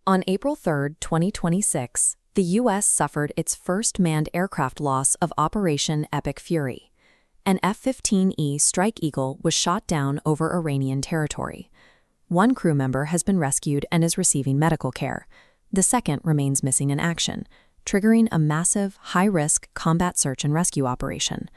On April 3, 2026, the U.S. suffered its first manned aircraft loss of Operation Epic Fury. An F-15E Strike Eagle was shot down over Iranian territory. One crew member has been rescued and is receiving medical care. The second remains missing in action, triggering a massive, high-risk combat search and rescue operation.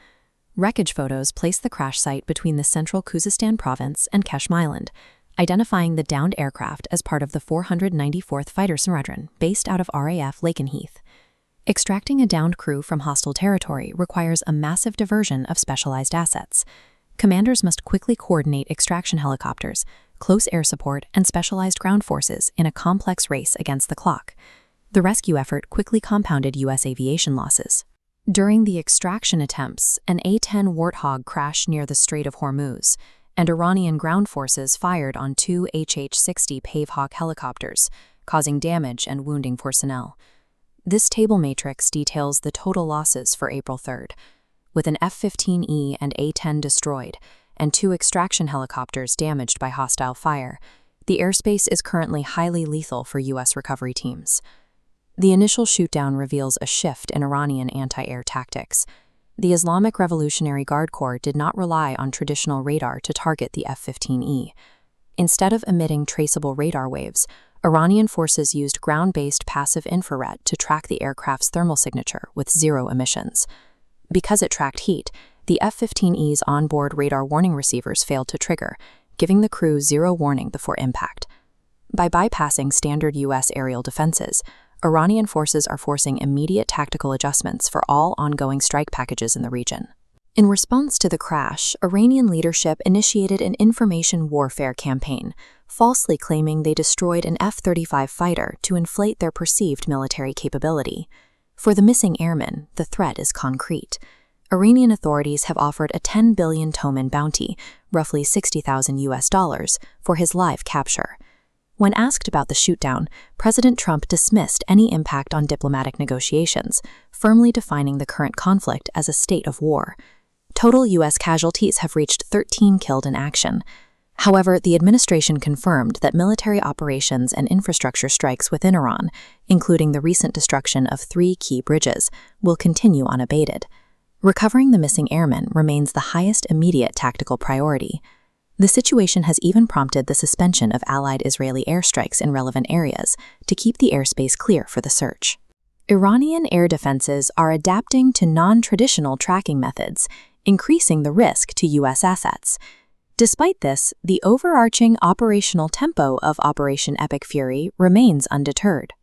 Wreckage photos place the crash site between the central Khuzestan province and Keshm Island, identifying the downed aircraft as part of the 494th Fighter Squadron based out of RAF Lakenheath. Extracting a downed crew from hostile territory requires a massive diversion of specialized assets. Commanders must quickly coordinate extraction helicopters, close air support, and specialized ground forces in a complex race against the clock. The rescue effort quickly compounded U.S. aviation losses. During the extraction attempts, an A-10 Warthog crashed near the Strait of Hormuz, and Iranian ground forces fired on two HH-60 Pavehawk helicopters, causing damage and wounding personnel. This table matrix details the total losses for April 3rd, with an F-15E and A-10 destroyed, and two extraction helicopters damaged by hostile fire. The airspace is currently highly lethal for U.S. recovery teams. The initial shootdown reveals a shift in Iranian anti-air tactics. The Islamic Revolutionary Guard Corps did not rely on traditional radar to target the F-15E. Instead of emitting traceable radar waves, Iranian forces used ground-based passive infrared to track the aircraft's thermal signature with zero emissions. Because it tracked heat, the F-15E's onboard radar warning receivers failed to trigger, giving the crew zero warning before impact. By bypassing standard U.S. aerial defenses, Iranian forces are forcing immediate tactical adjustments for all ongoing strike packages in the region. In response to the crash, Iranian leadership initiated an information warfare campaign, falsely claiming they destroyed an F-35 fighter to inflate their perceived military capability. For the missing airman, the threat is concrete. Iranian authorities have offered a 10 billion toman bounty, roughly $60,000, for his live capture. When asked about the shootdown, President Trump dismissed any impact on diplomatic negotiations, firmly defining the current conflict as a state of war. Total U.S. casualties have reached 13 killed in action. However, the administration confirmed that military operations and infrastructure strikes within Iran, including the recent destruction of 3 key bridges, will continue unabated. Recovering the missing airmen remains the highest immediate tactical priority. The situation has even prompted the suspension of Allied Israeli airstrikes in relevant areas to keep the airspace clear for the search. Iranian air defenses are adapting to non-traditional tracking methods, increasing the risk to U.S. assets. Despite this, the overarching operational tempo of Operation Epic Fury remains undeterred.